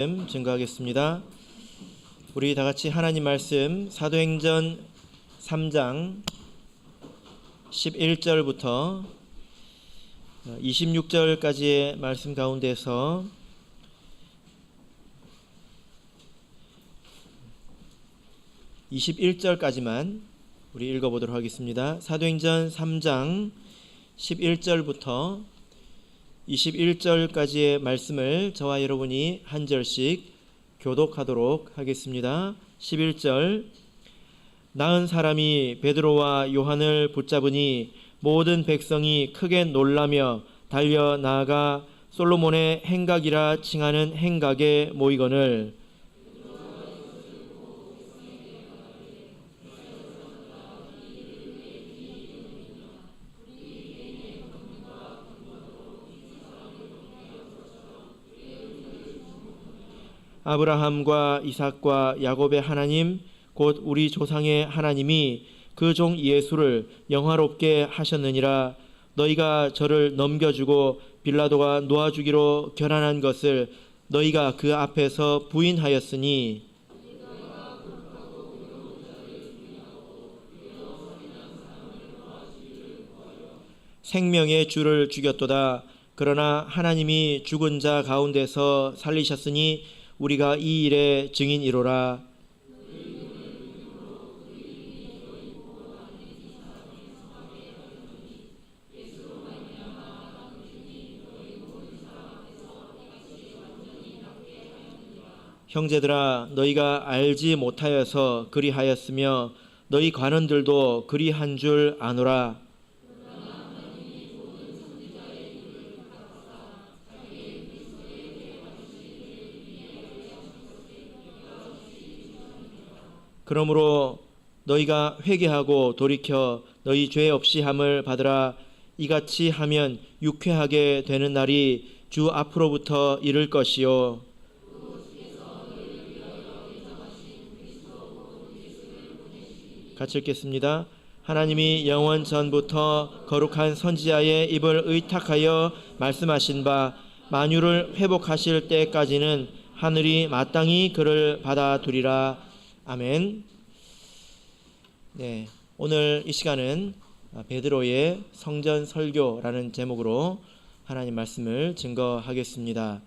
증거하겠습니다. 우리 다 같이 하나님 말씀 사도행전 3장 11절부터 26절까지의 말씀 가운데서 (21절까지만) 우리 읽어보도록 하겠습니다. 사도행전 3장 11절부터 21절까지의 말씀을 저와 여러분이 한 절씩 교독하도록 하겠습니다. 11절. 나은 사람이 베드로와 요한을 붙잡으니 모든 백성이 크게 놀라며 달려 나아가 솔로몬의 행각이라 칭하는 행각에 모이거늘 아브라함과 이삭과 야곱의 하나님 곧 우리 조상의 하나님이 그 종 예수를 영화롭게 하셨느니라. 너희가 저를 넘겨주고 빌라도가 놓아주기로 결단한 것을 너희가 그 앞에서 부인하였으니 생명의 주를 죽였도다. 그러나 하나님이 죽은 자 가운데서 살리셨으니 우리가 이 일의 증인이로라. 형제들아, 너희가 알지 못하여서 그리하였으며 너희 관원들도 그리한 줄 아노라. 그러므로 너희가 회개하고 돌이켜 너희 죄 없이 함을 받으라. 이같이 하면 유쾌하게 되는 날이 주 앞으로부터 이를 것이요 같이 읽겠습니다. 하나님이 영원 전부터 거룩한 선지자의 입을 의탁하여 말씀하신 바 만유를 회복하실 때까지는 하늘이 마땅히 그를 받아두리라. 아멘. 네, 오늘 이 시간은 베드로의 성전 설교라는 제목으로 하나님 말씀을 증거하겠습니다.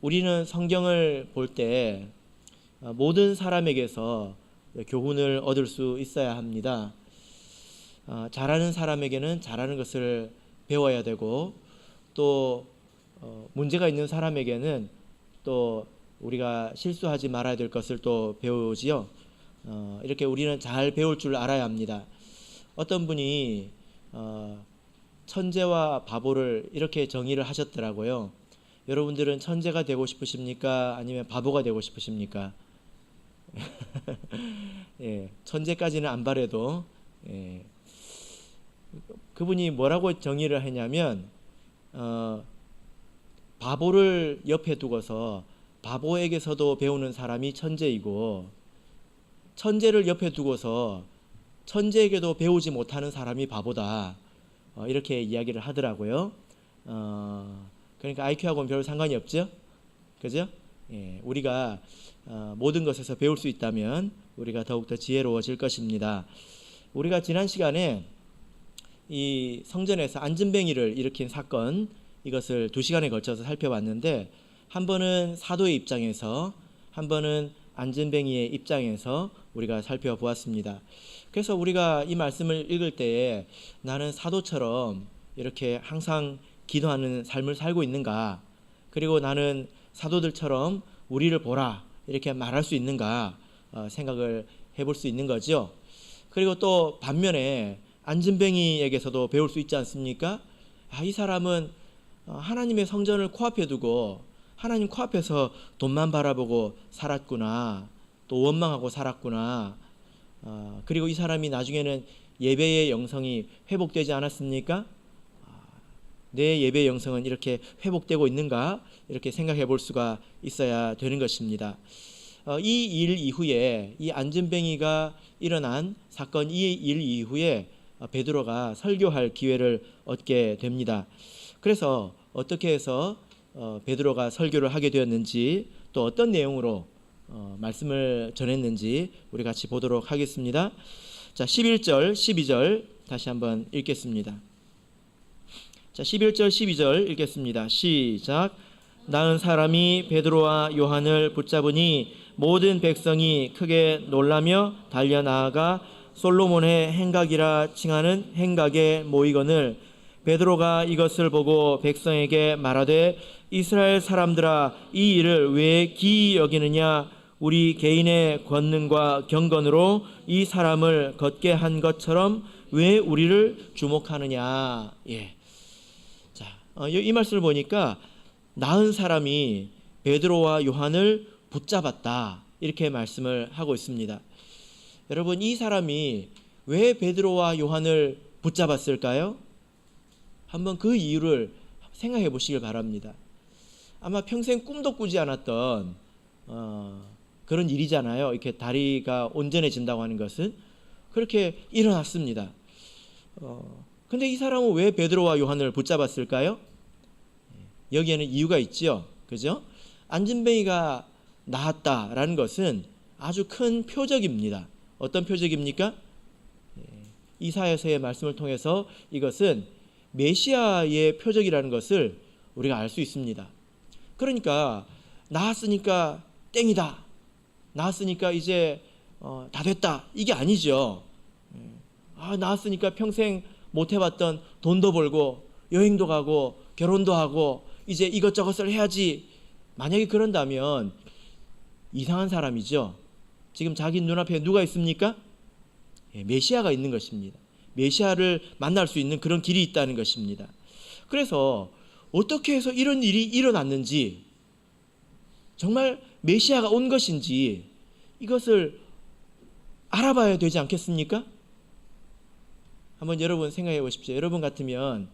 우리는 성경을 볼 때 모든 사람에게서 교훈을 얻을 수 있어야 합니다. 잘하는 사람에게는 잘하는 것을 배워야 되고 또 문제가 있는 사람에게는 또 우리가 실수하지 말아야 될 것을 또 배우지요. 이렇게 우리는 잘 배울 줄 알아야 합니다. 어떤 분이 천재와 바보를 이렇게 정의를 하셨더라고요. 여러분들은 천재가 되고 싶으십니까? 아니면 바보가 되고 싶으십니까? 예, 천재까지는 안 바래도 그분이 뭐라고 정의를 했냐면 바보를 옆에 두고서 바보에게서도 배우는 사람이 천재이고 천재를 옆에 두고서 천재에게도 배우지 못하는 사람이 바보다. 이렇게 이야기를 하더라고요. 그러니까 IQ하고는 별 상관이 없죠. 그죠? 예, 우리가 모든 것에서 배울 수 있다면 우리가 더욱더 지혜로워질 것입니다. 우리가 지난 시간에 이 성전에서 안진뱅이를 일으킨 사건, 이것을 2시간에 걸쳐서 살펴봤는데 한 번은 사도의 입장에서, 한 번은 안진뱅이의 입장에서 우리가 살펴보았습니다. 그래서 우리가 이 말씀을 읽을 때에 나는 사도처럼 이렇게 항상 기도하는 삶을 살고 있는가, 그리고 나는 사도들처럼 우리를 보라 이렇게 말할 수 있는가 생각을 해볼 수 있는 거죠. 그리고 또 반면에 안진뱅이에게서도 배울 수 있지 않습니까? 이 사람은 하나님의 성전을 코앞에 두고 하나님 코앞에서 돈만 바라보고 살았구나, 또 원망하고 살았구나. 그리고 이 사람이 나중에는 예배의 영성이 회복되지 않았습니까? 내 예배의 영성은 이렇게 회복되고 있는가? 이렇게 생각해 볼 수가 있어야 되는 것입니다. 이 일 이후에, 이 안진뱅이가 일어난 사건 이 일 이후에 베드로가 설교할 기회를 얻게 됩니다. 그래서 어떻게 해서 베드로가 설교를 하게 되었는지, 또 어떤 내용으로 말씀을 전했는지 우리 같이 보도록 하겠습니다. 자, 11절, 12절 다시 한번 읽겠습니다. 자, 11절, 12절 읽겠습니다. 시작. 나은 사람이 베드로와 요한을 붙잡으니 모든 백성이 크게 놀라며 달려나아가 솔로몬의 행각이라 칭하는 행각에 모이거늘 베드로가 이것을 보고 백성에게 말하되 이스라엘 사람들아 이 일을 왜 기이 여기느냐 우리 개인의 권능과 경건으로 이 사람을 걷게 한 것처럼 왜 우리를 주목하느냐. 예. 자, 이 말씀을 보니까 나은 사람이 베드로와 요한을 붙잡았다 이렇게 말씀을 하고 있습니다. 여러분, 이 사람이 왜 베드로와 요한을 붙잡았을까요? 한번 그 이유를 생각해 보시길 바랍니다. 아마 평생 꿈도 꾸지 않았던 그런 일이잖아요. 이렇게 다리가 온전해진다고 하는 것은 그렇게 일어났습니다. 근데 이 사람은 왜 베드로와 요한을 붙잡았을까요? 여기에는 이유가 있죠. 그죠? 안진뱅이가 나았다라는 것은 아주 큰 표적입니다. 어떤 표적입니까? 이사야서의 말씀을 통해서 이것은 메시아의 표적이라는 것을 우리가 알 수 있습니다. 그러니까 나았으니까 땡이다. 나았으니까 이제 다 됐다. 이게 아니죠. 나았으니까 평생 못 해봤던 돈도 벌고 여행도 가고 결혼도 하고 이제 이것저것을 해야지. 만약에 그런다면 이상한 사람이죠. 지금 자기 눈앞에 누가 있습니까? 메시아가 있는 것입니다. 메시아를 만날 수 있는 그런 길이 있다는 것입니다. 그래서 어떻게 해서 이런 일이 일어났는지, 정말 메시아가 온 것인지 이것을 알아봐야 되지 않겠습니까? 한번 여러분 생각해 보십시오. 여러분 같으면,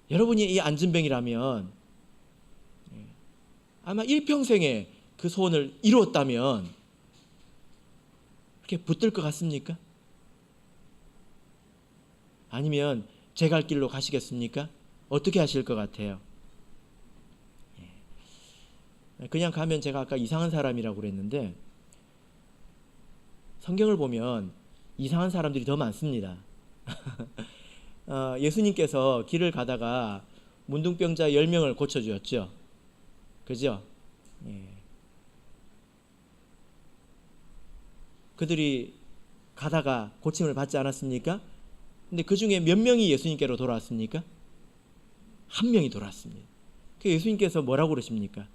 여러분이 이 안진뱅이라면 아마 일평생에 그 소원을 이루었다면 이렇게 붙들 것 같습니까? 아니면 제 갈 길로 가시겠습니까? 어떻게 하실 것 같아요? 그냥 가면, 제가 아까 이상한 사람이라고 그랬는데 성경을 보면 이상한 사람들이 더 많습니다. 예수님께서 길을 가다가 문둥병자 10명을 고쳐주었죠. 그죠? 그들이 가다가 고침을 받지 않았습니까? 근데 그 중에 몇 명이 예수님께로 돌아왔습니까? 한 명이 돌아왔습니다. 그 예수님께서 뭐라고 그러십니까?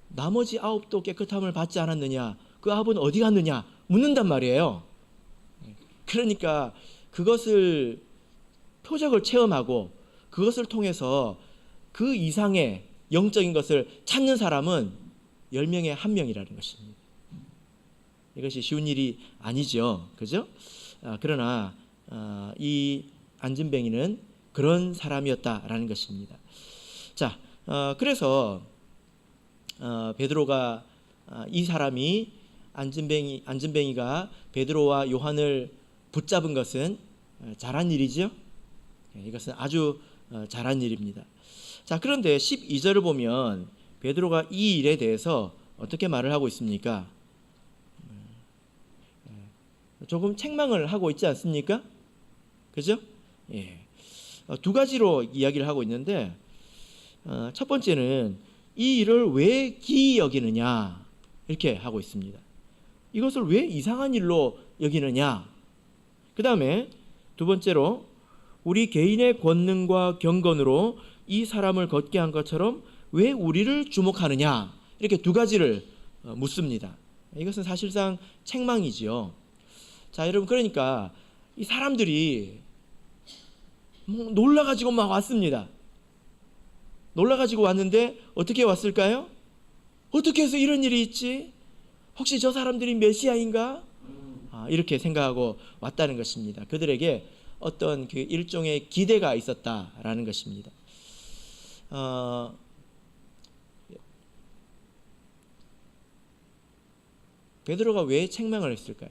나머지 9도 깨끗함을 받지 않았느냐? 그 9은 어디 갔느냐? 묻는단 말이에요. 그러니까 그것을, 표적을 체험하고 그것을 통해서 그 이상의 영적인 것을 찾는 사람은 10명에 1명이라는 것입니다. 이것이 쉬운 일이 아니죠. 그죠? 그러나 이 안진뱅이는 그런 사람이었다라는 것입니다. 자, 그래서 베드로가, 이 사람이 안진뱅이가 베드로와 요한을 붙잡은 것은 잘한 일이죠. 이것은 아주 잘한 일입니다. 자, 그런데 12절을 보면 베드로가 이 일에 대해서 어떻게 말을 하고 있습니까? 조금 책망을 하고 있지 않습니까? 그죠? 두 가지로 이야기를 하고 있는데, 첫 번째는 이 일을 왜 기이 여기느냐 이렇게 하고 있습니다. 이것을 왜 이상한 일로 여기느냐. 그 다음에 두 번째로 우리 개인의 권능과 경건으로 이 사람을 걷게 한 것처럼 왜 우리를 주목하느냐, 이렇게 두 가지를 묻습니다. 이것은 사실상 책망이지요. 자, 여러분, 그러니까 이 사람들이 놀라가지고 막 왔습니다. 놀라가지고 왔는데 어떻게 왔을까요? 어떻게 해서 이런 일이 있지? 혹시 저 사람들이 메시아인가? 이렇게 생각하고 왔다는 것입니다. 그들에게 어떤 그 일종의 기대가 있었다라는 것입니다. 베드로가 왜 책망을 했을까요?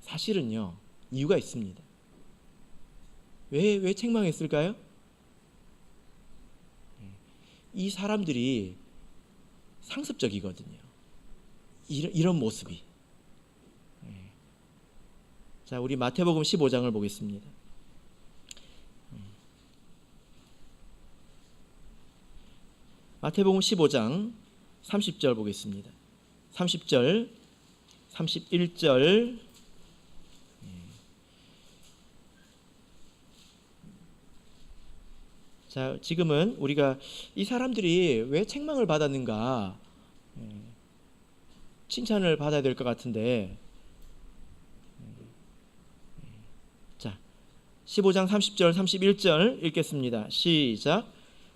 사실은요, 이유가 있습니다. 왜 책망했을까요? 이 사람들이 상습적이거든요. 이런 모습이. 자, 우리 마태복음 15장을 보겠습니다. 마태복음 15장 30절 보겠습니다. 30절, 31절. 자, 지금은 우리가 이 사람들이 왜 책망을 받았는가, 칭찬을 받아야 될 것 같은데, 자, 15장 30절, 31절 읽겠습니다. 시작.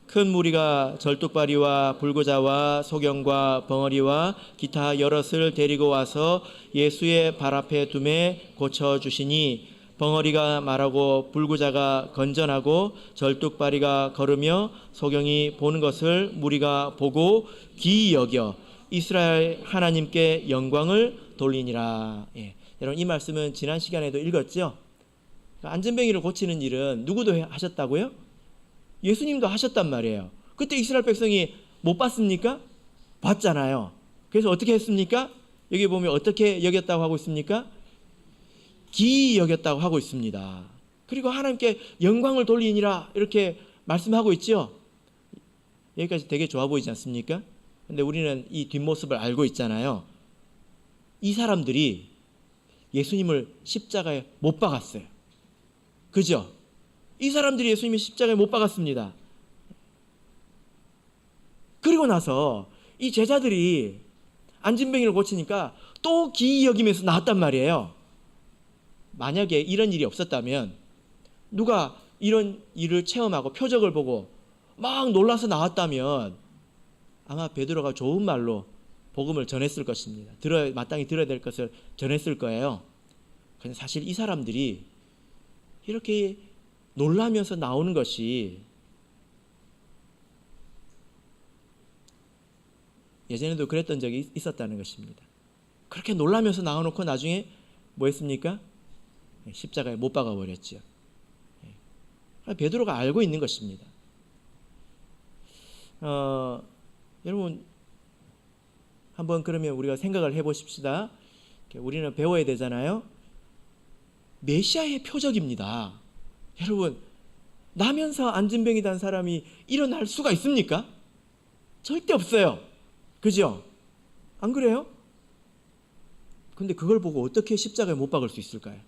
큰 무리가 절뚝발이와 불구자와 소경과 벙어리와 기타 여럿을 데리고 와서 예수의 발 앞에 두매 고쳐주시니, 벙어리가 말하고 불구자가 건전하고 절뚝발이가 걸으며 소경이 보는 것을 무리가 보고 귀히 여겨 이스라엘 하나님께 영광을 돌리니라. 여러분, 이 말씀은 지난 시간에도 읽었죠? 안전뱅이를 고치는 일은 누구도 하셨다고요? 예수님도 하셨단 말이에요. 그때 이스라엘 백성이 못 봤습니까? 봤잖아요. 그래서 어떻게 했습니까? 여기 보면 어떻게 여겼다고 하고 있습니까? 기이 여겼다고 하고 있습니다. 그리고 하나님께 영광을 돌리니라 이렇게 말씀하고 있죠. 여기까지 되게 좋아 보이지 않습니까? 근데 우리는 이 뒷모습을 알고 있잖아요. 이 사람들이 예수님을 십자가에 못 박았어요. 그죠? 이 사람들이 예수님이 십자가에 못 박았습니다. 그리고 나서 이 제자들이 안진뱅이를 고치니까 또 기이 여기면서 나왔단 말이에요. 만약에 이런 일이 없었다면, 누가 이런 일을 체험하고 표적을 보고 막 놀라서 나왔다면 아마 베드로가 좋은 말로 복음을 전했을 것입니다. 마땅히 들어야 될 것을 전했을 거예요. 근데 사실 이 사람들이 이렇게 놀라면서 나오는 것이 예전에도 그랬던 적이 있었다는 것입니다. 그렇게 놀라면서 나와놓고 나중에 뭐 했습니까? 십자가에 못 박아버렸죠. 베드로가 알고 있는 것입니다. 여러분, 한번 그러면 우리가 생각을 해보십시다. 우리는 배워야 되잖아요. 메시아의 표적입니다. 여러분, 나면서 안진뱅이 단 사람이 일어날 수가 있습니까? 절대 없어요. 그죠? 안 그래요? 근데 그걸 보고 어떻게 십자가에 못 박을 수 있을까요?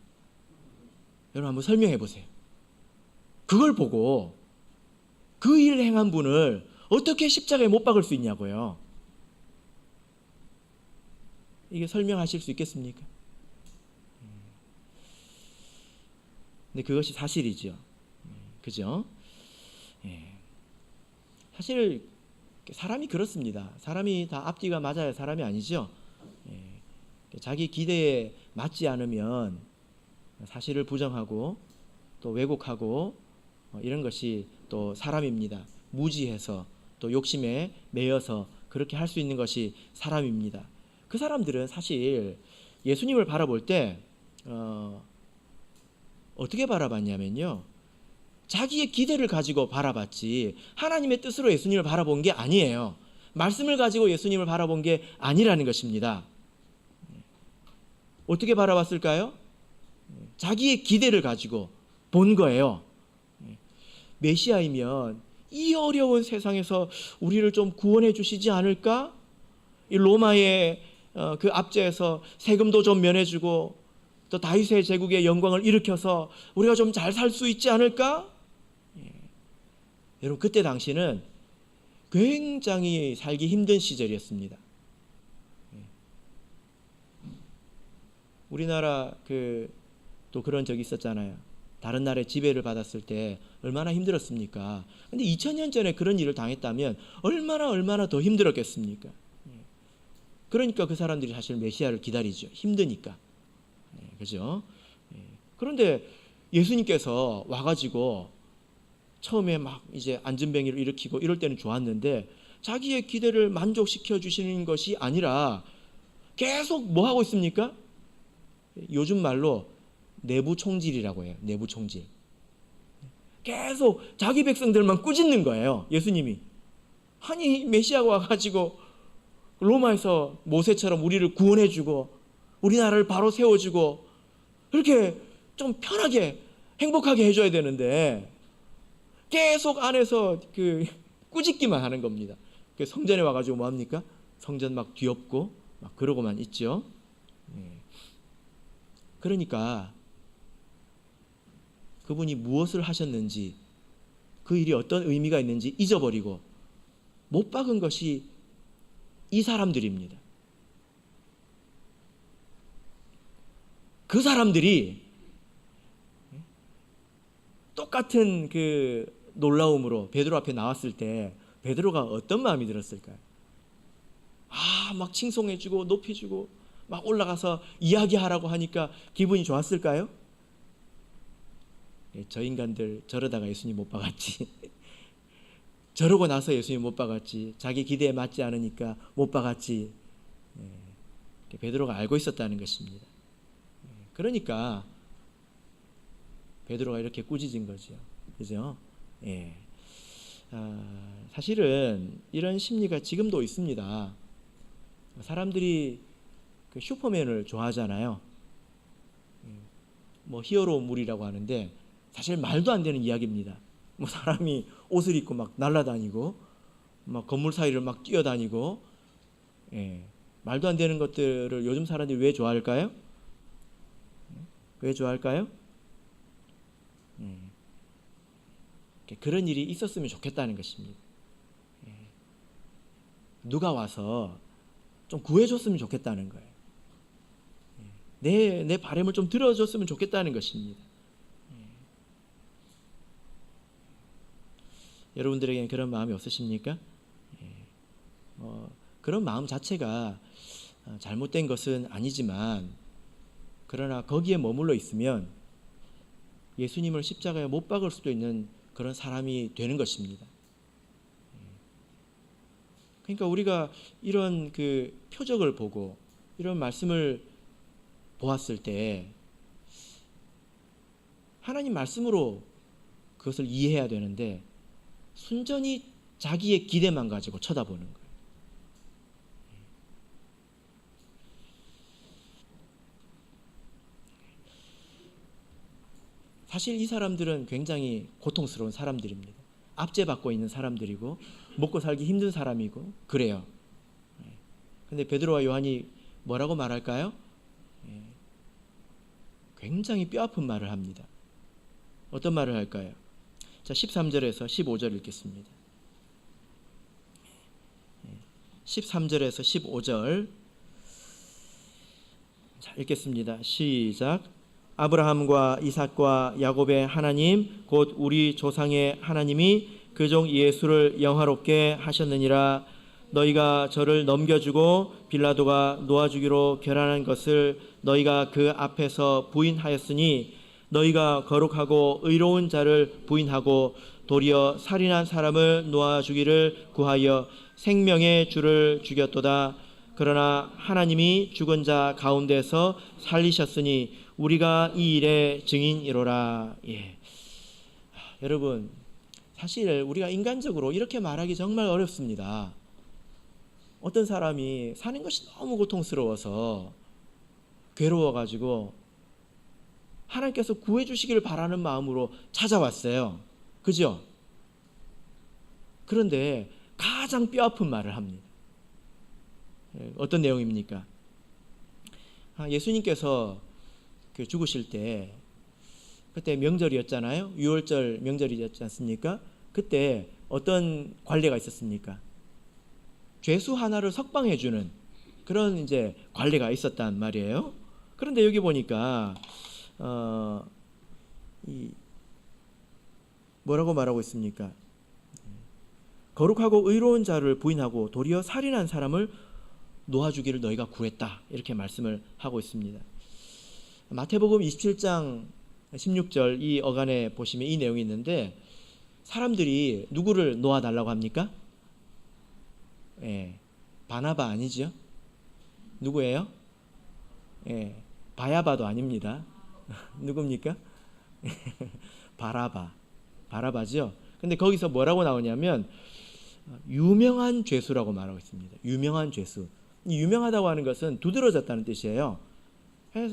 여러분, 한번 설명해 보세요. 그걸 보고 그 일을 행한 분을 어떻게 십자가에 못 박을 수 있냐고요. 이게 설명하실 수 있겠습니까? 근데 그것이 사실이죠. 그죠? 사실 사람이 그렇습니다. 사람이 다 앞뒤가 맞아야 사람이 아니죠. 자기 기대에 맞지 않으면 사실을 부정하고 또 왜곡하고 이런 것이 또 사람입니다. 무지해서 또 욕심에 매여서 그렇게 할 수 있는 것이 사람입니다. 그 사람들은 사실 예수님을 바라볼 때 어떻게 바라봤냐면요, 자기의 기대를 가지고 바라봤지 하나님의 뜻으로 예수님을 바라본 게 아니에요. 말씀을 가지고 예수님을 바라본 게 아니라는 것입니다. 어떻게 바라봤을까요? 자기의 기대를 가지고 본 거예요. 메시아이면 이 어려운 세상에서 우리를 좀 구원해 주시지 않을까? 이 로마의 그 압제에서 세금도 좀 면해주고 또 다윗의 제국의 영광을 일으켜서 우리가 좀 잘 살 수 있지 않을까? 여러분, 그때 당시는 굉장히 살기 힘든 시절이었습니다. 우리나라 또 그런 적이 있었잖아요. 다른 나라의 지배를 받았을 때 얼마나 힘들었습니까? 근데 2000년 전에 그런 일을 당했다면 얼마나 더 힘들었겠습니까? 그러니까 그 사람들이 사실 메시아를 기다리죠. 힘드니까. 그죠? 그런데 예수님께서 와가지고 처음에 막 이제 안전뱅이를 일으키고 이럴 때는 좋았는데 자기의 기대를 만족시켜 주시는 것이 아니라 계속 뭐 하고 있습니까? 요즘 말로 내부 총질이라고 해요. 내부 총질. 계속 자기 백성들만 꾸짖는 거예요. 예수님이. 아니 메시아가 와가지고 로마에서 모세처럼 우리를 구원해주고 우리나라를 바로 세워주고 그렇게 좀 편하게 행복하게 해줘야 되는데 계속 안에서 그 꾸짖기만 하는 겁니다. 성전에 와가지고 뭐합니까? 성전 막 뒤엎고 막 그러고만 있죠. 그러니까 그분이 무엇을 하셨는지 그 일이 어떤 의미가 있는지 잊어버리고 못 박은 것이 이 사람들입니다. 그 사람들이 똑같은 그 놀라움으로 베드로 앞에 나왔을 때 베드로가 어떤 마음이 들었을까요? 막 칭송해주고 높여주고 막 올라가서 이야기하라고 하니까 기분이 좋았을까요? 저 인간들 저러다가 예수님 못 박았지. 저러고 나서 예수님 못 박았지. 자기 기대에 맞지 않으니까 못 박았지. 베드로가 알고 있었다는 것입니다. 그러니까 베드로가 이렇게 꾸짖은 거죠. 그죠? 사실은 이런 심리가 지금도 있습니다. 사람들이 그 슈퍼맨을 좋아하잖아요. 뭐 히어로물이라고 하는데 사실 말도 안 되는 이야기입니다. 뭐 사람이 옷을 입고 막 날아다니고 막 건물 사이를 막 뛰어다니고 말도 안 되는 것들을 요즘 사람들이 왜 좋아할까요? 왜 좋아할까요? 그런 일이 있었으면 좋겠다는 것입니다. 누가 와서 좀 구해줬으면 좋겠다는 거예요. 내 바람을 좀 들어줬으면 좋겠다는 것입니다. 여러분들에게는 그런 마음이 없으십니까? 그런 마음 자체가 잘못된 것은 아니지만 그러나 거기에 머물러 있으면 예수님을 십자가에 못 박을 수도 있는 그런 사람이 되는 것입니다. 그러니까 우리가 이런 그 표적을 보고 이런 말씀을 보았을 때 하나님 말씀으로 그것을 이해해야 되는데 순전히 자기의 기대만 가지고 쳐다보는 거예요. 사실 이 사람들은 굉장히 고통스러운 사람들입니다. 압제받고 있는 사람들이고 먹고 살기 힘든 사람이고 그래요. 근데 베드로와 요한이 뭐라고 말할까요? 굉장히 뼈아픈 말을 합니다. 어떤 말을 할까요? 자, 13절에서 15절 읽겠습니다. 13절에서 15절 자, 읽겠습니다. 시작. 아브라함과 이삭과 야곱의 하나님 곧 우리 조상의 하나님이 그 종 예수를 영화롭게 하셨느니라. 너희가 저를 넘겨주고 빌라도가 놓아주기로 결단한 것을 너희가 그 앞에서 부인하였으니 너희가 거룩하고 의로운 자를 부인하고 도리어 살인한 사람을 놓아주기를 구하여 생명의 주를 죽였도다. 그러나 하나님이 죽은 자 가운데서 살리셨으니 우리가 이 일의 증인이로라. 여러분 사실 우리가 인간적으로 이렇게 말하기 정말 어렵습니다. 어떤 사람이 사는 것이 너무 고통스러워서 괴로워가지고 하나님께서 구해주시기를 바라는 마음으로 찾아왔어요. 그죠? 그런데 가장 뼈아픈 말을 합니다. 어떤 내용입니까? 예수님께서 죽으실 때 그때 명절이었잖아요. 유월절 명절이었지 않습니까? 그때 어떤 관례가 있었습니까? 죄수 하나를 석방해주는 그런 이제 관례가 있었단 말이에요. 그런데 여기 보니까 뭐라고 말하고 있습니까? 거룩하고 의로운 자를 부인하고 도리어 살인한 사람을 놓아주기를 너희가 구했다. 이렇게 말씀을 하고 있습니다. 마태복음 27장 16절 이 어간에 보시면 이 내용이 있는데 사람들이 누구를 놓아달라고 합니까? 바나바 아니죠? 누구예요? 바야바도 아닙니다. 누굽니까? 바라바. 바라바죠. 근데 거기서 뭐라고 나오냐면 유명한 죄수라고 말하고 있습니다. 유명한 죄수. 유명하다고 하는 것은 두드러졌다는 뜻이에요.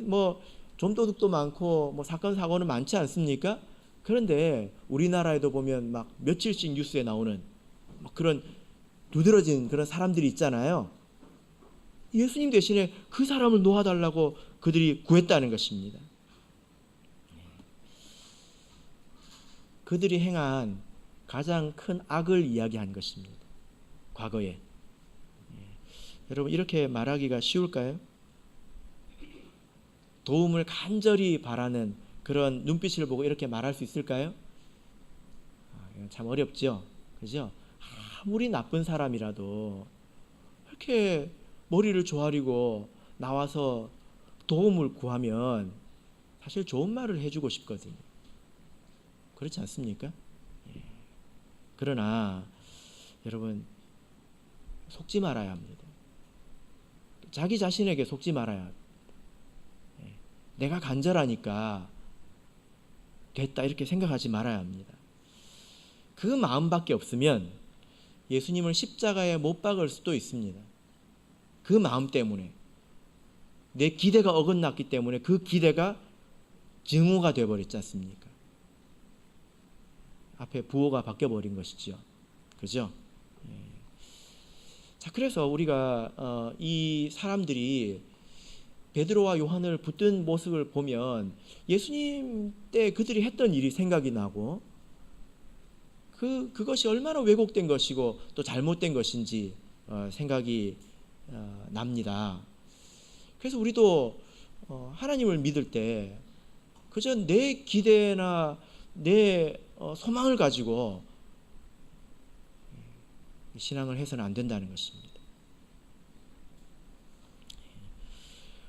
뭐 좀도둑도 많고 뭐 사건 사고는 많지 않습니까? 그런데 우리나라에도 보면 막 며칠씩 뉴스에 나오는 그런 두드러진 그런 사람들이 있잖아요. 예수님 대신에 그 사람을 놓아달라고 그들이 구했다는 것입니다. 그들이 행한 가장 큰 악을 이야기한 것입니다. 과거에. 여러분 이렇게 말하기가 쉬울까요? 도움을 간절히 바라는 그런 눈빛을 보고 이렇게 말할 수 있을까요? 참 어렵죠. 그죠? 아무리 나쁜 사람이라도 이렇게 머리를 조아리고 나와서 도움을 구하면 사실 좋은 말을 해주고 싶거든요. 그렇지 않습니까? 그러나 여러분 속지 말아야 합니다. 자기 자신에게 속지 말아야 합니다. 내가 간절하니까 됐다 이렇게 생각하지 말아야 합니다. 그 마음밖에 없으면 예수님을 십자가에 못 박을 수도 있습니다. 그 마음 때문에 내 기대가 어긋났기 때문에 그 기대가 증오가 되어버렸지 않습니까? 앞에 부호가 바뀌어버린 것이죠. 그죠? 자, 그래서 우리가 이 사람들이 베드로와 요한을 붙든 모습을 보면 예수님 때 그들이 했던 일이 생각이 나고 그것이 얼마나 왜곡된 것이고 또 잘못된 것인지 생각이 납니다. 그래서 우리도 하나님을 믿을 때 그저 내 기대나 내 소망을 가지고 신앙을 해서는 안 된다는 것입니다.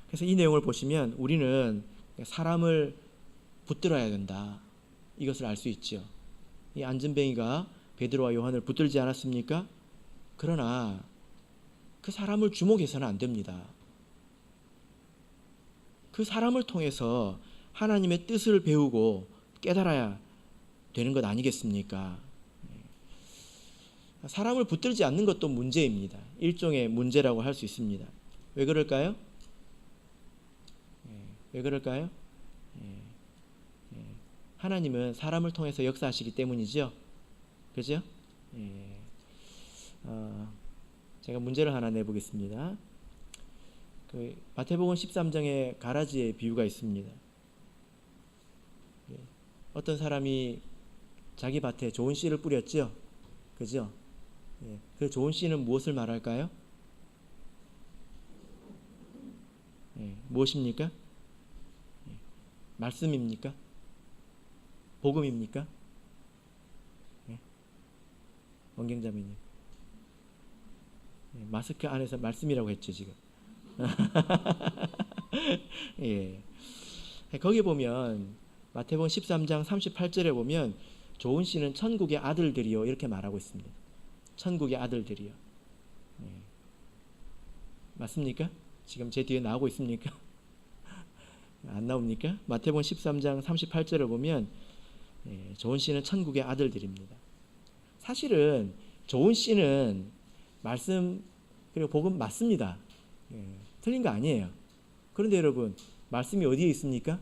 그래서 이 내용을 보시면 우리는 사람을 붙들어야 된다. 이것을 알 수 있죠. 이 안전뱅이가 베드로와 요한을 붙들지 않았습니까? 그러나 그 사람을 주목해서는 안 됩니다. 그 사람을 통해서 하나님의 뜻을 배우고 깨달아야 되는 것 아니겠습니까? 사람을 붙들지 않는 것도 문제입니다. 일종의 문제라고 할 수 있습니다. 왜 그럴까요? 왜 그럴까요? 하나님은 사람을 통해서 역사하시기 때문이죠. 그죠? 제가 문제를 하나 내보겠습니다. 그 마태복음 13장에 가라지의 비유가 있습니다. 어떤 사람이 자기 밭에 좋은 씨를 뿌렸죠. 그죠? 그 좋은 씨는 무엇을 말할까요? 무엇입니까? 말씀입니까? 복음입니까? 원경자매님, 마스크 안에서 말씀이라고 했죠 지금. 예. 거기 보면 마태복음 13장 38절에 보면 좋은 씨는 천국의 아들들이요 이렇게 말하고 있습니다. 천국의 아들들이요. 맞습니까? 지금 제 뒤에 나오고 있습니까? 안 나옵니까? 마태복음 13장 38절을 보면 좋은 씨는 천국의 아들들입니다. 사실은 좋은 씨는 말씀 그리고 복음 맞습니다. 틀린 거 아니에요. 그런데 여러분 말씀이 어디에 있습니까?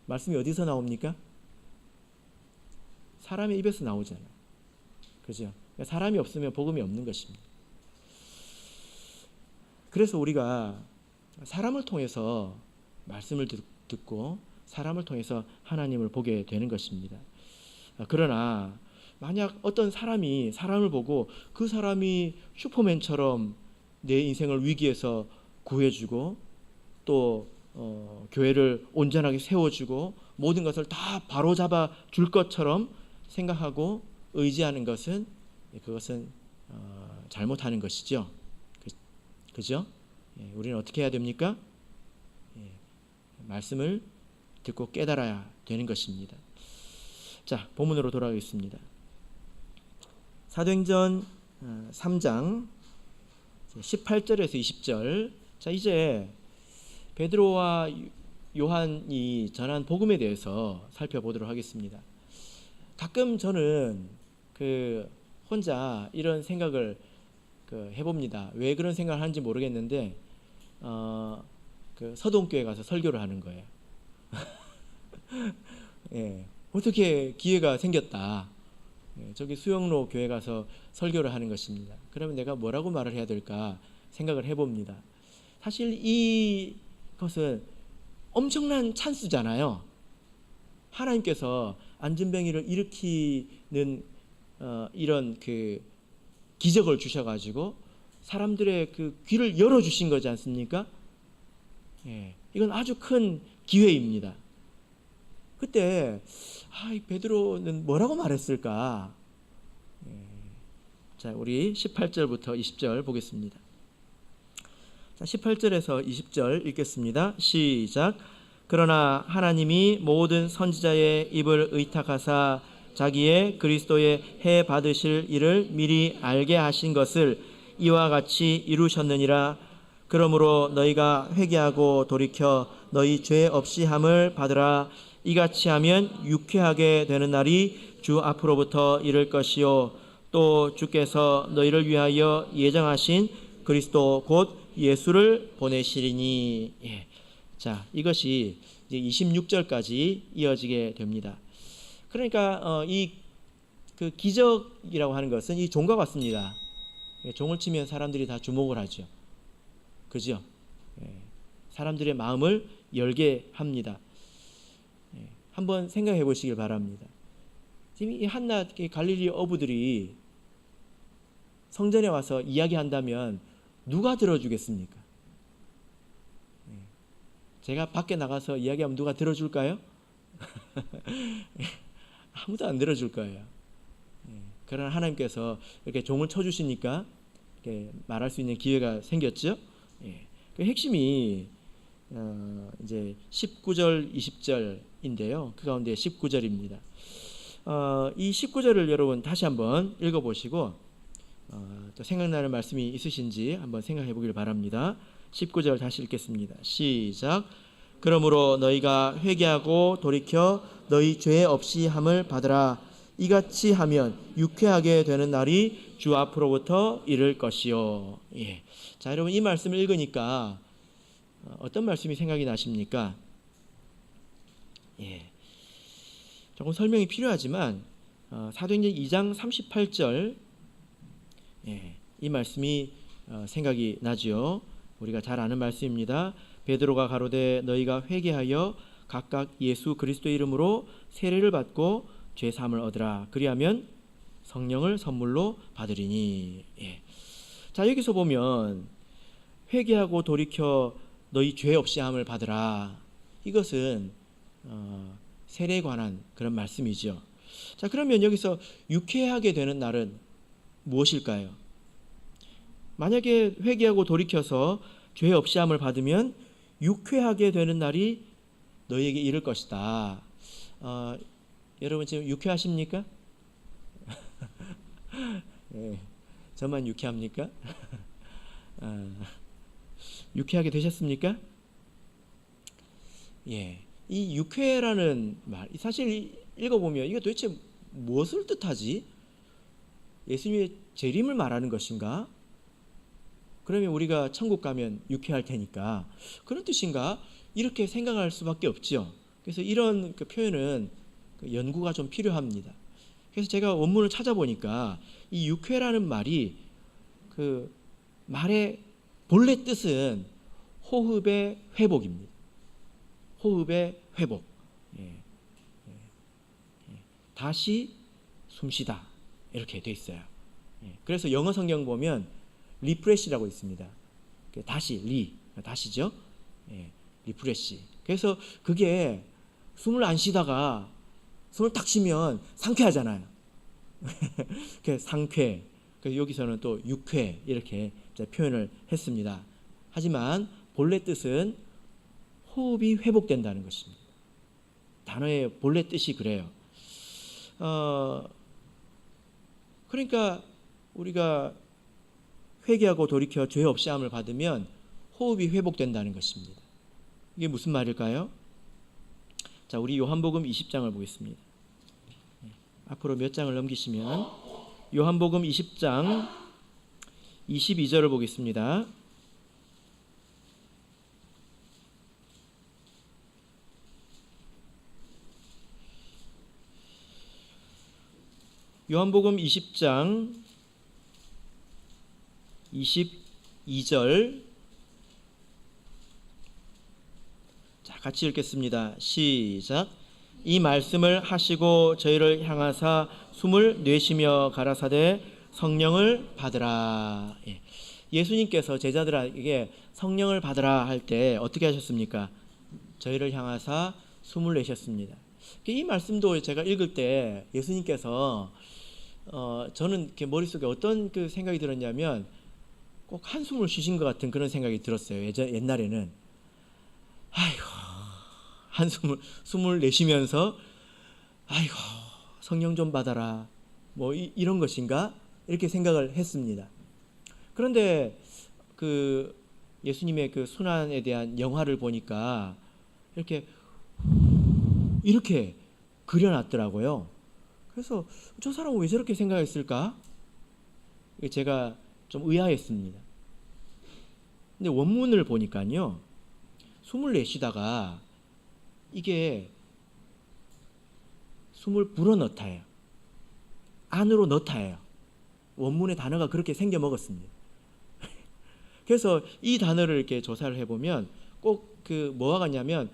말씀이 어디서 나옵니까? 사람의 입에서 나오잖아요. 그죠? 사람이 없으면 복음이 없는 것입니다. 그래서 우리가 사람을 통해서 말씀을 듣고 사람을 통해서 하나님을 보게 되는 것입니다. 그러나 만약 어떤 사람이 사람을 보고 그 사람이 슈퍼맨처럼 내 인생을 위기에서 구해주고 또 교회를 온전하게 세워주고 모든 것을 다 바로잡아 줄 것처럼 생각하고 의지하는 것은 그것은 잘못하는 것이죠. 그죠? 우리는 어떻게 해야 됩니까? 말씀을 듣고 깨달아야 되는 것입니다. 자, 본문으로 돌아가겠습니다. 사도행전 3장 18절에서 20절. 자, 이제 베드로와 요한이 전한 복음에 대해서 살펴보도록 하겠습니다. 가끔 저는 혼자 이런 생각을 해봅니다. 왜 그런 생각을 하는지 모르겠는데 서동교회 가서 설교를 하는 거예요. 예, 어떻게 기회가 생겼다. 예, 저기 수영로 교회 가서 설교를 하는 것입니다. 그러면 내가 뭐라고 말을 해야 될까 생각을 해봅니다. 사실 이것은 엄청난 찬스잖아요. 하나님께서 안진뱅이를 일으키는 이런 기적을 주셔가지고 사람들의 귀를 열어주신 거지 않습니까? 예, 이건 아주 큰 기회입니다. 그때 베드로는 뭐라고 말했을까? 예, 자, 우리 18절부터 20절 보겠습니다. 자, 18절에서 20절 읽겠습니다. 시작. 그러나 하나님이 모든 선지자의 입을 의탁하사 자기의 그리스도의 해 받으실 일을 미리 알게 하신 것을 이와 같이 이루셨느니라. 그러므로 너희가 회개하고 돌이켜 너희 죄 없이 함을 받으라. 이같이 하면 유쾌하게 되는 날이 주 앞으로부터 이를 것이요 또 주께서 너희를 위하여 예정하신 그리스도 곧 예수를 보내시리니. 예. 자, 이것이 이제 26절까지 이어지게 됩니다. 그러니까 이 기적이라고 하는 것은 이 종과 같습니다. 종을 치면 사람들이 다 주목을 하죠. 그죠? 사람들의 마음을 열게 합니다. 한번 생각해 보시길 바랍니다. 지금 이 한낱 갈릴리 어부들이 성전에 와서 이야기한다면 누가 들어주겠습니까? 제가 밖에 나가서 이야기하면 누가 들어줄까요? 아무도 안 들어줄 거예요. 그러나 하나님께서 이렇게 종을 쳐주시니까 이렇게 말할 수 있는 기회가 생겼죠. 그 핵심이 이제 19절, 20절인데요. 그 가운데 19절입니다. 이 19절을 여러분 다시 한번 읽어보시고 또 생각나는 말씀이 있으신지 한번 생각해 보길 바랍니다. 19절 다시 읽겠습니다. 시작. 그러므로 너희가 회개하고 돌이켜 너희 죄 없이 함을 받으라. 이같이 하면 유쾌하게 되는 날이 주 앞으로부터 이를 것이요. 예. 자, 여러분 이 말씀을 읽으니까 어떤 말씀이 생각이 나십니까? 예. 조금 설명이 필요하지만 사도행전 2장 38절 이 말씀이 생각이 나지요. 우리가 잘 아는 말씀입니다. 베드로가 가로되 너희가 회개하여 각각 예수 그리스도의 이름으로 세례를 받고 죄 사함을 얻으라. 그리하면 성령을 선물로 받으리니. 예. 자, 여기서 보면 회개하고 돌이켜 너희 죄 없이 함을 받으라. 이것은 세례에 관한 그런 말씀이죠. 자, 그러면 여기서 유쾌하게 되는 날은 무엇일까요? 만약에 회개하고 돌이켜서 죄 없이 함을 받으면 유쾌하게 되는 날이 너희에게 이를 것이다. 여러분 지금 유쾌하십니까? 네, 저만 유쾌합니까? 유쾌하게 되셨습니까? 예, 이 유쾌라는 말 사실 읽어보면 이게 도대체 무엇을 뜻하지? 예수님의 재림을 말하는 것인가? 그러면 우리가 천국 가면 유쾌할 테니까 그런 뜻인가? 이렇게 생각할 수밖에 없죠. 그래서 이런 표현은 연구가 좀 필요합니다. 그래서 제가 원문을 찾아보니까 이 유쾌라는 말이 말의 본래 뜻은 호흡의 회복입니다. 호흡의 회복. 다시 숨쉬다 이렇게 돼 있어요. 그래서 영어 성경 보면 리프레시라고 있습니다. 다시죠. 리프레시. 그래서 그게 숨을 안 쉬다가 숨을 딱 쉬면 상쾌하잖아요. 상쾌. 그래서 여기서는 또 유쾌 이렇게 표현을 했습니다. 하지만 본래 뜻은 호흡이 회복된다는 것입니다. 단어의 본래 뜻이 그래요. 그러니까 우리가 회개하고 돌이켜 죄 없이 함을 받으면 호흡이 회복된다는 것입니다. 이게 무슨 말일까요? 자, 우리 요한복음 20장을 보겠습니다. 앞으로 몇 장을 넘기시면 요한복음 20장 22절을 보겠습니다. 요한복음 20장 22절, 자, 같이 읽겠습니다. 시작. 이 말씀을 하시고 저희를 향하사 숨을 내쉬며 가라사대 성령을 받으라. 예수님께서 제자들에게 성령을 받으라 할 때 어떻게 하셨습니까? 저희를 향하사 숨을 내셨습니다. 이 말씀도 제가 읽을 때 예수님께서 저는 이렇게 머릿속에 어떤 그 생각이 들었냐면 꼭 한숨을 쉬신 것 같은 그런 생각이 들었어요. 옛날에는 아이고, 숨을 내쉬면서 아이고, 성령 좀 받아라, 뭐 이런 것인가 이렇게 생각을 했습니다. 그런데 그 예수님의 그 순환에 대한 영화를 보니까 이렇게 그려놨더라고요. 그래서 저 사람은 왜 저렇게 생각했을까? 제가 좀 의아했습니다. 근데 원문을 보니까요, 숨을 내쉬다가 이게 숨을 불어넣다예요. 안으로 넣다예요. 원문의 단어가 그렇게 생겨 먹었습니다. 그래서 이 단어를 이렇게 조사를 해보면 꼭 그 뭐와 같냐면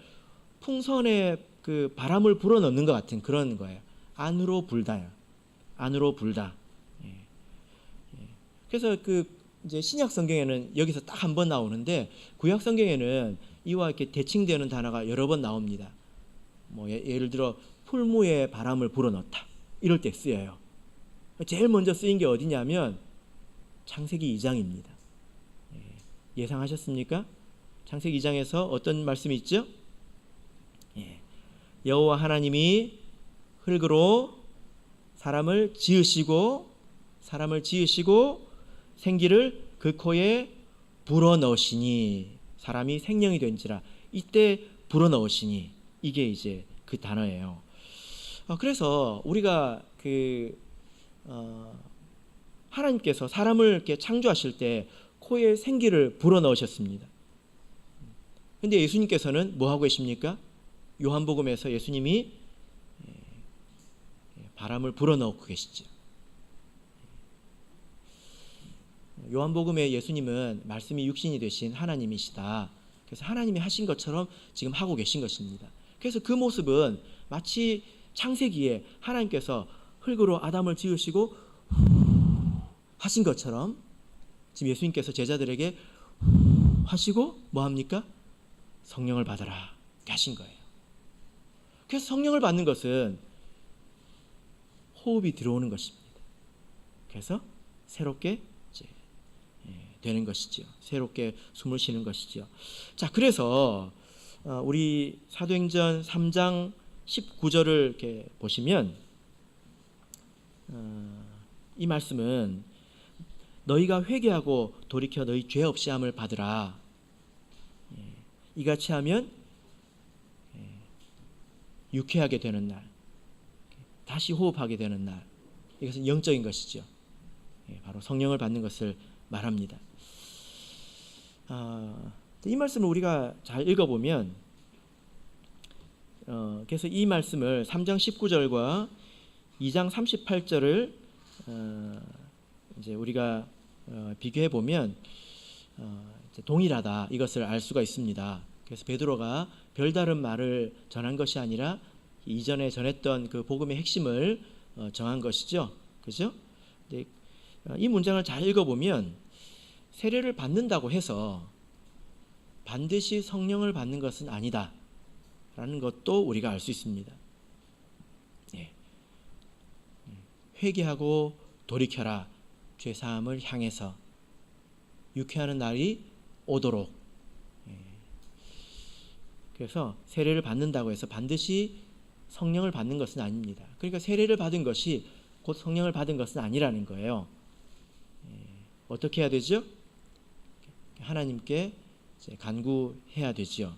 풍선에 그 바람을 불어넣는 것 같은 그런 거예요. 안으로 불다요. 안으로 불다. 그래서 그 이제 신약 성경에는 여기서 딱 한 번 나오는데 구약 성경에는 이와 이렇게 대칭되는 단어가 여러 번 나옵니다. 뭐 예를 들어 풀무에 바람을 불어넣다 이럴 때 쓰여요. 제일 먼저 쓰인 게 어디냐면 창세기 2장입니다. 예상하셨습니까? 창세기 2장에서 어떤 말씀이 있죠? 여호와 하나님이 흙으로 사람을 지으시고 생기를 그 코에 불어넣으시니 사람이 생명이 된지라. 이때 불어넣으시니, 이게 이제 그 단어예요. 그래서 우리가 하나님께서 사람을 이렇게 창조하실 때 코에 생기를 불어넣으셨습니다. 근데 예수님께서는 뭐 하고 계십니까? 요한복음에서 예수님이 바람을 불어넣고 계시죠. 요한복음에 예수님은 말씀이 육신이 되신 하나님이시다. 그래서 하나님이 하신 것처럼 지금 하고 계신 것입니다. 그래서 그 모습은 마치 창세기에 하나님께서 흙으로 아담을 지으시고 하신 것처럼 지금 예수님께서 제자들에게 하시고 뭐 합니까? 성령을 받아라 하신 거예요. 그래서 성령을 받는 것은 호흡이 들어오는 것입니다. 그래서 새롭게 되는 것이죠. 새롭게 숨을 쉬는 것이죠. 자, 그래서 우리 사도행전 3장 19절을 이렇게 보시면 이 말씀은 너희가 회개하고 돌이켜 너희 죄 없이 함을 받으라. 이같이 하면 유쾌하게 되는 날, 다시 호흡하게 되는 날, 이것은 영적인 것이죠. 바로 성령을 받는 것을 말합니다. 이 말씀을 우리가 잘 읽어보면 그래서 이 말씀을 3장 19절과 2장 38절을 이제 우리가 비교해 보면 동일하다, 이것을 알 수가 있습니다. 그래서 베드로가 별다른 말을 전한 것이 아니라 이전에 전했던 그 복음의 핵심을 정한 것이죠. 그죠? 이 문장을 잘 읽어보면 세례를 받는다고 해서 반드시 성령을 받는 것은 아니다 라는 것도 우리가 알 수 있습니다. 회개하고 돌이켜라, 죄사함을 향해서 유쾌하는 날이 오도록. 그래서 세례를 받는다고 해서 반드시 성령을 받는 것은 아닙니다. 그러니까 세례를 받은 것이 곧 성령을 받은 것은 아니라는 거예요. 어떻게 해야 되죠? 하나님께 이제 간구해야 되죠.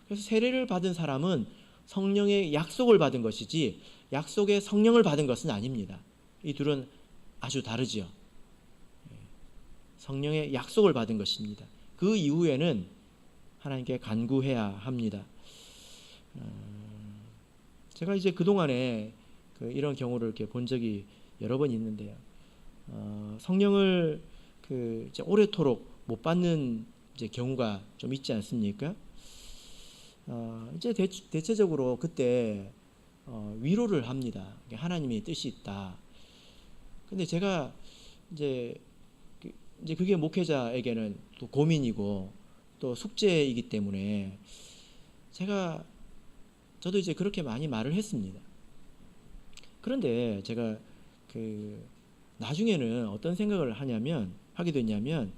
그래서 세례를 받은 사람은 성령의 약속을 받은 것이지 약속의 성령을 받은 것은 아닙니다. 이 둘은 아주 다르지요. 성령의 약속을 받은 것입니다. 그 이후에는 하나님께 간구해야 합니다. 제가 이제 그동안에 이런 경우를 이렇게 본 적이 여러 번 있는데요. 성령을 이제 오래도록 못 받는 이제 경우가 좀 있지 않습니까? 이제 대체적으로 그때 위로를 합니다. 하나님의 뜻이 있다. 근데 제가 이제 그게 목회자에게는 또 고민이고 또 숙제이기 때문에 저도 이제 그렇게 많이 말을 했습니다. 그런데 제가 나중에는 어떤 생각을 하게 됐냐면,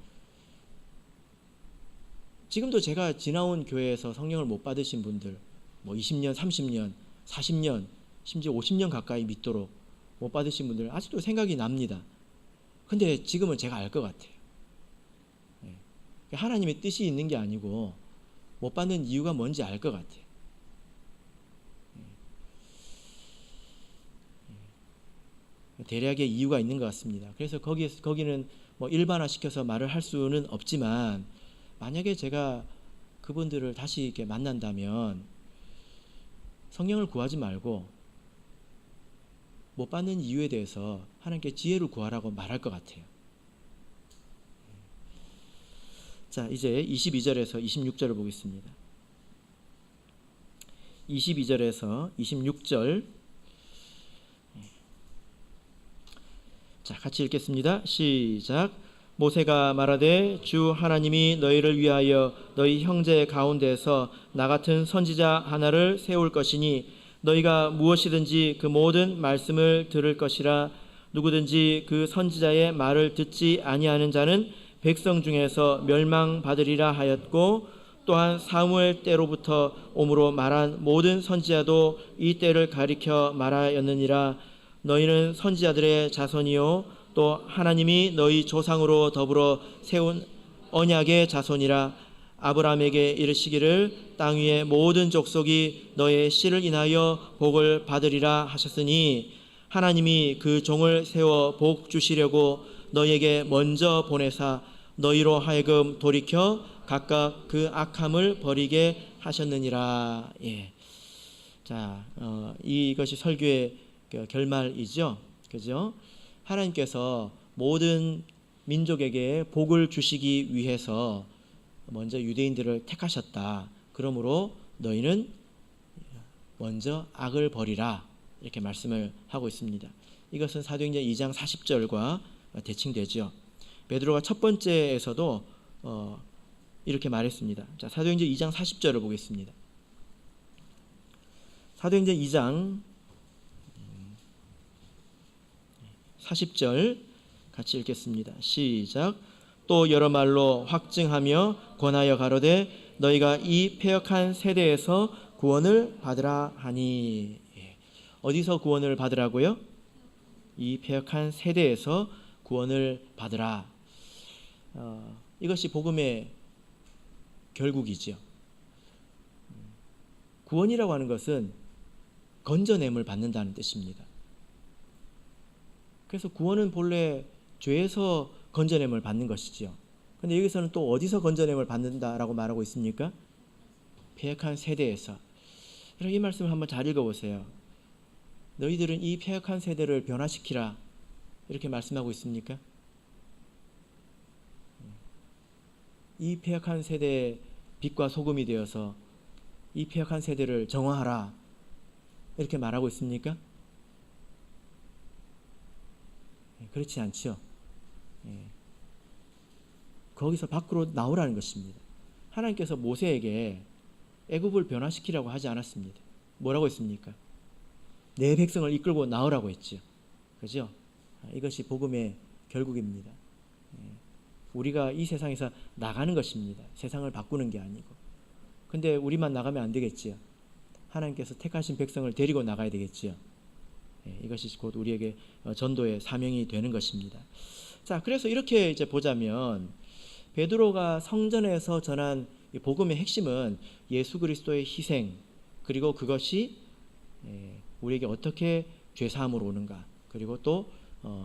지금도 제가 지나온 교회에서 성령을 못 받으신 분들, 뭐 20년, 30년, 40년, 심지어 50년 가까이 믿도록 못 받으신 분들 아직도 생각이 납니다. 근데 지금은 제가 알 것 같아요. 하나님의 뜻이 있는 게 아니고 못 받는 이유가 뭔지 알 것 같아요. 대략의 이유가 있는 것 같습니다. 그래서 거기는 뭐 일반화시켜서 말을 할 수는 없지만, 만약에 제가 그분들을 다시 이렇게 만난다면 성령을 구하지 말고 못 받는 이유에 대해서 하나님께 지혜를 구하라고 말할 것 같아요. 자, 이제 22절에서 26절을 보겠습니다. 22절에서 26절, 자, 같이 읽겠습니다. 시작. 모세가 말하되 주 하나님이 너희를 위하여 너희 형제 가운데서 나 같은 선지자 하나를 세울 것이니 너희가 무엇이든지 그 모든 말씀을 들을 것이라. 누구든지 그 선지자의 말을 듣지 아니하는 자는 백성 중에서 멸망받으리라 하였고, 또한 사무엘 때로부터 오므로 말한 모든 선지자도 이 때를 가리켜 말하였느니라. 너희는 선지자들의 자손이요 또 하나님이 너희 조상으로 더불어 세운 언약의 자손이라. 아브라함에게 이르시기를 땅 위의 모든 족속이 너의 씨를 인하여 복을 받으리라 하셨으니, 하나님이 그 종을 세워 복 주시려고 너희에게 먼저 보내사 너희로 하여금 돌이켜 각각 그 악함을 버리게 하셨느니라. 예. 자, 이것이 설교의 결말이죠. 그죠? 하나님께서 모든 민족에게 복을 주시기 위해서 먼저 유대인들을 택하셨다. 그러므로 너희는 먼저 악을 버리라. 이렇게 말씀을 하고 있습니다. 이것은 사도행전 2장 40절과 대칭되죠. 베드로가 첫 번째에서도 이렇게 말했습니다. 자, 사도행전 2장 40절을 보겠습니다. 사도행전 2장 40절 같이 읽겠습니다. 시작. 또 여러 말로 확증하며 권하여 가로되 너희가 이 패역한 세대에서 구원을 받으라 하니. 어디서 구원을 받으라고요? 이 패역한 세대에서 구원을 받으라. 이것이 복음의 결국이죠. 구원이라고 하는 것은 건져냄을 받는다는 뜻입니다. 그래서 구원은 본래 죄에서 건져냄을 받는 것이지요. 그런데 여기서는 또 어디서 건져냄을 받는다라고 말하고 있습니까? 패역한 세대에서. 이 말씀을 한번 잘 읽어보세요. 너희들은 이 패역한 세대를 변화시키라. 이렇게 말씀하고 있습니까? 이 패역한 세대의 빛과 소금이 되어서 이 패역한 세대를 정화하라. 이렇게 말하고 있습니까? 그렇지 않죠. 거기서 밖으로 나오라는 것입니다. 하나님께서 모세에게 애굽을 변화시키라고 하지 않았습니다. 뭐라고 했습니까? 내 백성을 이끌고 나오라고 했죠. 그죠? 이것이 복음의 결국입니다. 우리가 이 세상에서 나가는 것입니다. 세상을 바꾸는 게 아니고. 근데 우리만 나가면 안 되겠지요. 하나님께서 택하신 백성을 데리고 나가야 되겠지요. 이것이 곧 우리에게 전도의 사명이 되는 것입니다. 자, 그래서 이렇게 이제 보자면 베드로가 성전에서 전한 복음의 핵심은 예수 그리스도의 희생, 그리고 그것이 우리에게 어떻게 죄사함으로 오는가, 그리고 또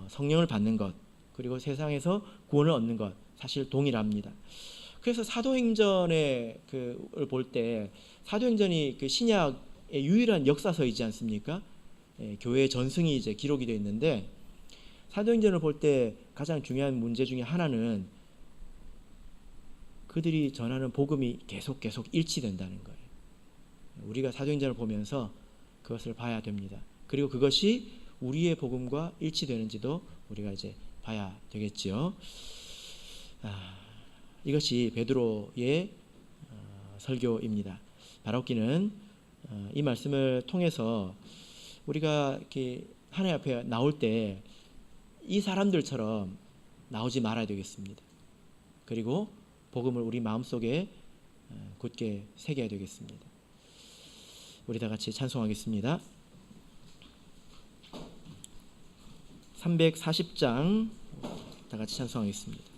성령을 받는 것, 그리고 세상에서 구원을 얻는 것, 사실 동일합니다. 그래서 사도행전을 볼 때, 사도행전이 그 신약의 유일한 역사서이지 않습니까? 교회의 전승이 이제 기록이 되어 있는데, 사도행전을 볼 때 가장 중요한 문제 중에 하나는 그들이 전하는 복음이 계속 일치된다는 거예요. 우리가 사도행전을 보면서 그것을 봐야 됩니다. 그리고 그것이 우리의 복음과 일치되는지도 우리가 이제 봐야 되겠지요. 이것이 베드로의 설교입니다. 바라옵기는 이 말씀을 통해서 우리가 이렇게 하나님 앞에 나올 때 이 사람들처럼 나오지 말아야 되겠습니다. 그리고 복음을 우리 마음속에 굳게 새겨야 되겠습니다. 우리 다 같이 찬송하겠습니다. 340장 다 같이 찬송하겠습니다.